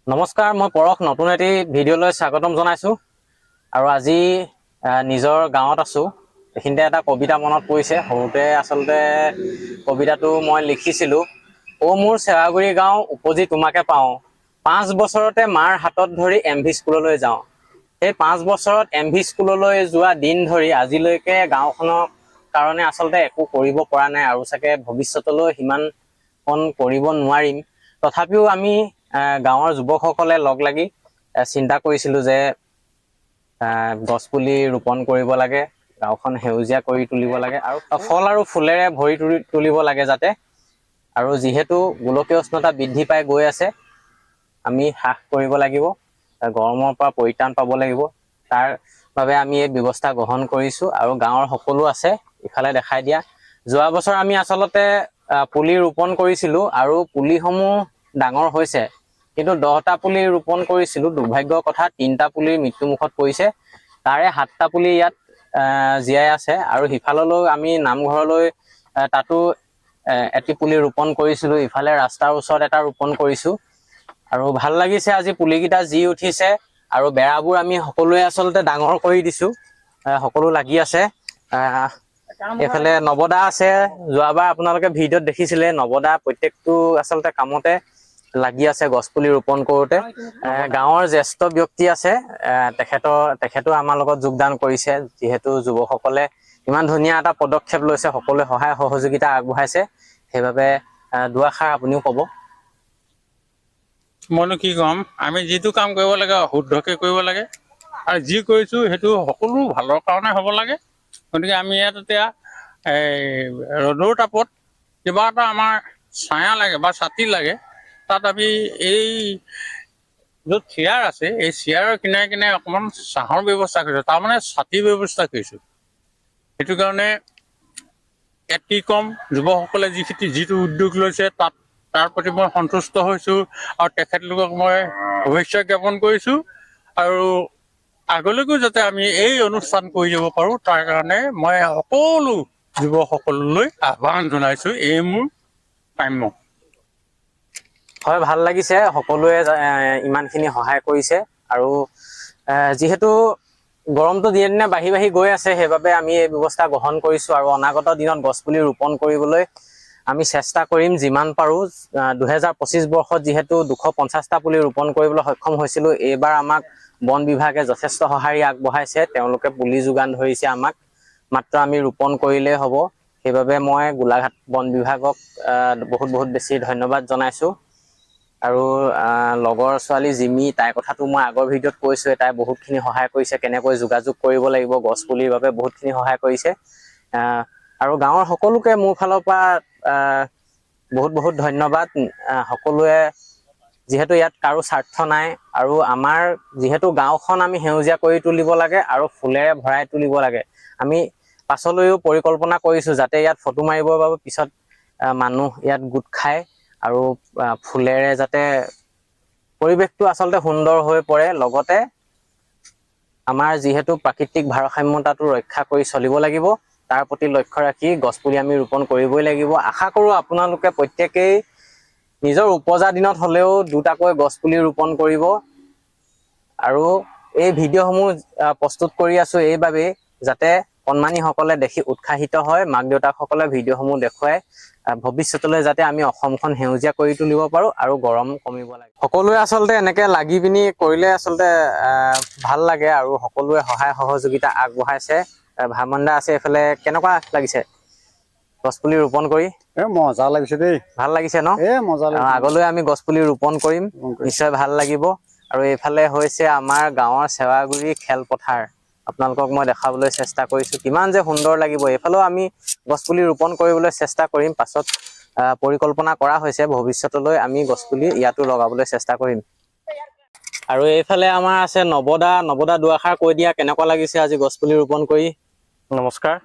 নমস্কাৰ, মই পৰশ নতুন এটি ভিডিঅ'লৈ স্বাগতম জনাইছোঁ। আৰু আজি নিজৰ গাঁৱত আছোঁ। এইখিনিতে এটা কবিতা মনত পৰিছে। সৰুতে আচলতে কবিতাটো মই লিখিছিলোঁ। অ' মোৰ চেৱাগুৰি গাঁও উপজি তোমাকে পাওঁ, 5 বছৰতে মাৰ হাতত ধৰি MV স্কুললৈ যাওঁ। সেই 5 বছৰত MV স্কুললৈ যোৱা দিন ধৰি আজিলৈকে গাঁওখনৰ কাৰণে আচলতে একো কৰিব পৰা নাই, আৰু চাগে ভৱিষ্যতলৈ সিমানকণ কৰিব নোৱাৰিম। তথাপিও আমি গাঁৱৰ যুৱকসকলে লগ লাগি চিন্তা কৰিছিলোঁ যে গছ পুলি ৰোপণ কৰিব লাগে, গাঁওখন সেউজীয়া কৰি তুলিব লাগে, আৰু ফল আৰু ফুলেৰে ভৰি তুলিব লাগে যাতে। আৰু যিহেতু গোলকীয় উষ্ণতা বৃদ্ধি পাই গৈ আছে, আমি হ্ৰাস কৰিব লাগিব, গৰমৰ পৰা পৰিত্ৰাণ পাব লাগিব। তাৰ বাবে আমি এই ব্যৱস্থা গ্ৰহণ কৰিছোঁ। আৰু গাঁৱৰ সকলো আছে ইফালে দেখাই দিয়া। যোৱা বছৰ আমি আচলতে পুলি ৰোপণ কৰিছিলোঁ আৰু পুলিসমূহ ডাঙৰ হৈছে, কিন্তু 10টা পুলি ৰোপণ কৰিছিলোঁ। দুৰ্ভাগ্যৰ কথা 3টা পুলিৰ মৃত্যুমুখত পৰিছে। তাৰে 7টা পুলি ইয়াত জীয়াই আছে। আৰু সিফাললৈ আমি নামঘৰলৈ তাতো এটি পুলি ৰোপণ কৰিছিলোঁ। ইফালে ৰাস্তাৰ ওচৰত এটা ৰোপণ কৰিছোঁ। আৰু ভাল লাগিছে আজি পুলিকেইটা জি উঠিছে। আৰু বেৰাবোৰ আমি সকলোৱে আচলতে ডাঙৰ কৰি দিছোঁ, সকলো লাগি আছে। এইফালে নৱদা আছে। যোৱাবাৰ আপোনালোকে ভিডিঅ'ত দেখিছিলে, নৱদা প্ৰত্যেকটো আচলতে কামতে লাগি আছে গছ পুলি ৰোপণ কৰোঁতে। গাঁৱৰ জ্যেষ্ঠ ব্যক্তি আছে, তেখেতো আমাৰ লগত যোগদান কৰিছে। যিহেতু যুৱকসকলে ইমান ধুনীয়া এটা পদক্ষেপ লৈছে, সকলোৱে সহায় সহযোগিতা আগবঢ়াইছে, সেইবাবে দুআষাৰ আপুনিও ক'ব। মইনো কি ক'ম, আমি যিটো কাম কৰিব লাগে শুদ্ধকৈ কৰিব লাগে, আৰু যি কৰিছোঁ সেইটো সকলো ভালৰ কাৰণে হ'ব লাগে। গতিকে আমি ইয়াত এতিয়া ৰ'দৰ তাপত কিবা এটা আমাৰ ছায়া লাগে বা ছাতি লাগে, তাত আমি এই য'ত চেয়াৰ আছে এই চেয়াৰৰ কিনাৰে কিনাৰে অকণমান ছাঁৰ ব্যৱস্থা কৰিছোঁ, তাৰমানে ছাতিৰ ব্যৱস্থা কৰিছোঁ। সেইটো কাৰণে ইয়াত কি ক'ম, যুৱকসকলে যিটো উদ্যোগ লৈছে তাৰ প্ৰতি মই সন্তুষ্ট হৈছোঁ, আৰু তেখেতলোকক মই শুভেচ্ছা জ্ঞাপন কৰিছোঁ। আৰু আগলৈকো যাতে আমি এই অনুষ্ঠান কৰি যাব পাৰোঁ, তাৰ কাৰণে মই সকলো যুৱকসকললৈ আহ্বান জনাইছোঁ। এই মোৰ কাম্য। হয়, ভাল লাগিছে, সকলোৱে ইমানখিনি সহায় কৰিছে। আৰু যিহেতু গৰমটো দিনে দিনে বাঢ়ি বাঢ়ি গৈ আছে, সেইবাবে আমি এই ব্যৱস্থা গ্ৰহণ কৰিছোঁ। আৰু অনাগত দিনত গছপুলি ৰোপণ কৰিবলৈ আমি চেষ্টা কৰিম যিমান পাৰোঁ। 2025 বৰ্ষত যিহেতু 250টা পুলি ৰোপণ কৰিবলৈ সক্ষম হৈছিলোঁ, এইবাৰ আমাক বন বিভাগে যথেষ্ট সঁহাৰি আগবঢ়াইছে। তেওঁলোকে পুলি যোগান ধৰিছে আমাক, মাত্ৰ আমি ৰোপণ কৰিলেই হ'ব। সেইবাবে মই গোলাঘাট বন বিভাগক বহুত বেছি ধন্যবাদ জনাইছোঁ। আৰু লগৰ ছোৱালী জিমি, তাইৰ কথাটো মই আগৰ ভিডিঅ'ত কৈছোঁৱে। তাই বহুতখিনি সহায় কৰিছে, কেনেকৈ যোগাযোগ কৰিব লাগিব গছ পুলিৰ বাবে বহুতখিনি সহায় কৰিছে। আৰু গাঁৱৰ সকলোকে মোৰ ফালৰ পৰা বহুত ধন্যবাদ। সকলোৱে, যিহেতু ইয়াত কাৰো স্বাৰ্থ নাই, আৰু আমাৰ যিহেতু গাঁওখন আমি সেউজীয়া কৰি তুলিব লাগে আৰু ফুলেৰে ভৰাই তুলিব লাগে। আমি পাছলৈও পৰিকল্পনা কৰিছোঁ যাতে ইয়াত ফটো মাৰিবৰ বাবে পিছত মানুহ ইয়াত গোট খায়, আৰু ফুলেৰে যাতে পৰিৱেশটো আচলতে সুন্দৰ হৈ পৰে। লগতে আমাৰ যিহেতু প্ৰাকৃতিক ভাৰসাম্যতাটো ৰক্ষা কৰি চলিব লাগিব, তাৰ প্ৰতি লক্ষ্য ৰাখি গছপুলি আমি ৰোপণ কৰিবই লাগিব। আশা কৰোঁ আপোনালোকে প্ৰত্যেকেই নিজৰ উপজা দিনত হ'লেও 2টাকৈ গছপুলি ৰোপণ কৰিব। আৰু এই ভিডিঅ'সমূহ প্ৰস্তুত কৰি আছোঁ এইবাবেই, যাতে কণমানিসকলে দেখি উৎসাহিত হয়, মাক দেউতাকসকলে ভিডিঅ'সমূহ দেখুৱাই ভৱিষ্যতলৈ যাতে আমি অসমখন সেউজীয়া কৰি তুলিব পাৰোঁ আৰু গৰম কমিব লাগে। সকলোৱে আচলতে এনেকৈ লাগি পিনি কৰিলে আচলতে ভাল লাগে, আৰু সকলোৱে সহায় সহযোগিতা আগবঢ়াইছে। ভামন্দা আছে এইফালে। কেনেকুৱা লাগিছে গছপুলি ৰোপণ কৰি? মজা লাগিছে দেই, ভাল লাগিছে ন? মজা লাগিছে। আগলৈ আমি গছপুলি ৰোপণ কৰিম, নিশ্চয় ভাল লাগিব। আৰু এইফালে হৈছে আমাৰ গাঁৱৰ চেৱাগুৰি খেলপথাৰ। আপোনালোকক মই দেখাবলৈ চেষ্টা কৰিছোঁ, কিমান যে সুন্দৰ লাগিব। এইফালেও আমি গছপুলি ৰোপণ কৰিবলৈ চেষ্টা কৰিম। পাছত পৰিকল্পনা কৰা হৈছে, ভৱিষ্যতলৈ আমি গছপুলি ইয়াতো লগাবলৈ চেষ্টা কৰিম। আৰু এইফালে আমাৰ আছে নৱদা দুআষাৰ কৈ দিয়া, কেনেকুৱা লাগিছে আজি গছপুলি ৰোপণ কৰি? নমস্কাৰ।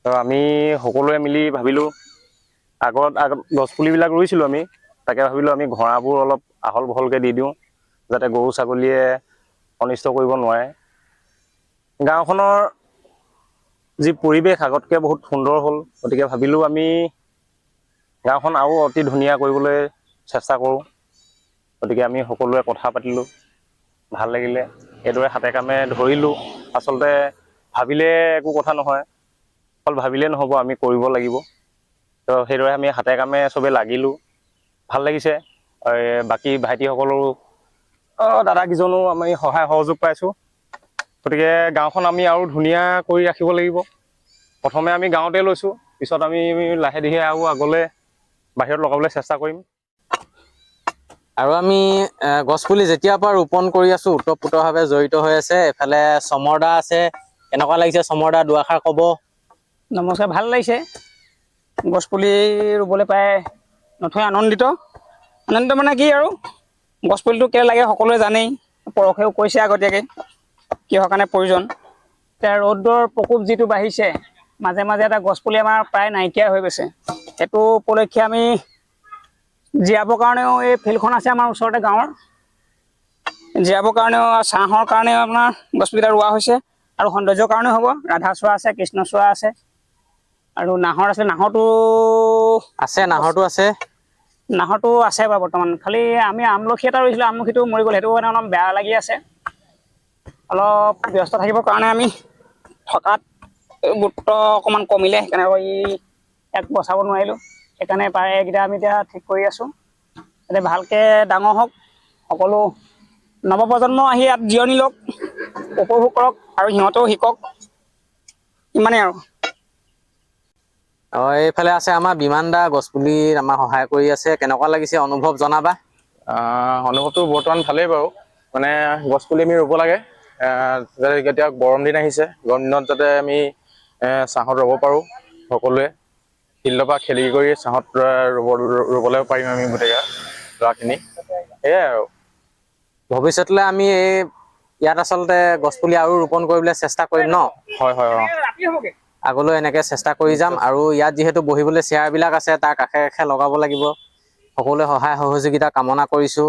আমি সকলোৱে মিলি ভাবিলোঁ, আগত গছপুলিবিলাক ৰুইছিলোঁ আমি, তাকে ভাবিলোঁ আমি ঘোঁৰাবোৰ অলপ আহল বহলকৈ দি দিওঁ, যাতে গৰু ছাগলীয়ে অনিষ্ট কৰিব নোৱাৰে। গাঁওখনৰ যি পৰিৱেশ আগতকৈ বহুত সুন্দৰ হ'ল, গতিকে ভাবিলোঁ আমি গাঁওখন আৰু অতি ধুনীয়া কৰিবলৈ চেষ্টা কৰোঁ। গতিকে আমি সকলোৱে কথা পাতিলোঁ, ভাল লাগিলে। এইদৰে হাতে কামে ধৰিলোঁ। আচলতে ভাবিলে একো কথা নহয়, অকল ভাবিলে নহ'ব, আমি কৰিব লাগিব। তো সেইদৰে আমি হাতে কামে চবেই লাগিলোঁ, ভাল লাগিছে। বাকী ভাইটিসকলৰো দাদাকেইজনো আমি সহায় সহযোগ পাইছোঁ। গতিকে গাঁওখন আমি আৰু ধুনীয়া কৰি ৰাখিব লাগিব। প্ৰথমে আমি গাঁৱতে লৈছোঁ, পিছত আমি লাহে ধীৰে আৰু আগলৈ বাহিৰত লগাবলৈ চেষ্টা কৰিম। আৰু আমি গছপুলি যেতিয়াৰ পৰা ৰোপণ কৰি আছোঁ ওতঃপ্ৰোতভাৱে জড়িত হৈ আছে। এফালে চমৰদা আছে, কেনেকুৱা লাগিছে চমৰদা, দুআষাৰ ক'ব। নমস্কাৰ, ভাল লাগিছে গছপুলি ৰুবলৈ পাই নথৈ আনন্দিত মানে কি আৰু গছপুলিটো কেলৈ লাগে সকলোৱে জানেই, পৰশেও কৈছে আগতীয়াকৈ কিহৰ কাৰণে প্ৰয়োজন। এতিয়া ৰ'দৰ প্ৰকোপ যিটো বাঢ়িছে, মাজে মাজে এটা গছপুলি আমাৰ প্ৰায় নাইকিয়া হৈ গৈছে। সেইটো উপলক্ষে আমি জীয়াবৰ কাৰণেও এই ফিল্ডখন আছে আমাৰ ওচৰতে গাঁৱৰ, জীয়াবৰ কাৰণেও ছাঁহৰ কাৰণেও আপোনাৰ গছপুলিকেইটা ৰোৱা হৈছে। আৰু সৌন্দৰ্যৰ কাৰণেও হ'ব, ৰাধাচূড়া আছে, কৃষ্ণচূড়া আছে, আৰু নাহৰ আছে। নাহৰটো আছে বাৰু বৰ্তমান। খালি আমি আমলখি এটা ৰুইছিলোঁ, আমলখিটো মৰি গ'ল, সেইটো মানে অলপ বেয়া লাগি আছে। অলপ ব্যস্ত থাকিবৰ কাৰণে আমি থকাত গুৰুত্ব অকণমান কমিলে, সেইকাৰণে ইয়াক বচাব নোৱাৰিলোঁ। সেইকাৰণে পাৰে এইকেইটা আমি এতিয়া ঠিক কৰি আছোঁ, যাতে ভালকৈ ডাঙৰ হওক। সকলো নৱপ্ৰজন্ম আহি ইয়াত জিৰণি লওক, উপভোগ কৰক, আৰু সিহঁতেও শিকক। ইমানেই আৰু। এইফালে আছে আমাৰ বিমান দা, গছপুলিত আমাৰ সহায় কৰি আছে। কেনেকুৱা লাগিছে অনুভৱ জনাবা। অনুভৱটো বৰ্তমান ভালেই বাৰু। মানে গছপুলি আমি ৰুব লাগে, যাতে এতিয়া গৰম দিন আহিছে, গৰম দিনত যাতে আমি ছাঁহত ৰ'ব পাৰোঁ। সকলোৱে ফিল্ডৰ পৰা খেলি কৰি ছাঁহত ৰুবলৈ পাৰিম আমি গোটেই ল'ৰাখিনি। সেয়াই আৰু ভৱিষ্যতলৈ আমি ইয়াত আচলতে গছপুলি আৰু ৰোপণ কৰিবলৈ চেষ্টা কৰিম ন। হয় হয় অঁ আগলৈ এনেকৈ চেষ্টা কৰি যাম। আৰু ইয়াত যিহেতু বহিবলৈ চেয়াৰবিলাক আছে, তাৰ কাষে কাষে লগাব লাগিব। সকলোৱে সহায় সহযোগিতা কামনা কৰিছোঁ।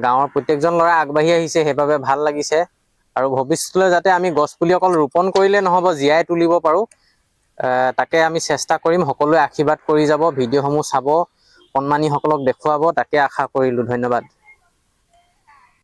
গাঁৱৰ প্ৰত্যেকজন ল'ৰা আগবাঢ়ি আহিছে, সেইবাবে ভাল লাগিছে। আৰু ভৱিষ্যতলৈ যাতে আমি গছপুলি অকল ৰোপণ কৰিলে নহ'ব, জীয়াই তুলিব পাৰোঁ, তাকে আমি চেষ্টা কৰিম। সকলোৱে আশীৰ্বাদ কৰি যাব, ভিডিঅ'সমূহ চাব, কণমানিসকলক দেখুৱাব, তাকে আশা কৰিলোঁ। ধন্যবাদ।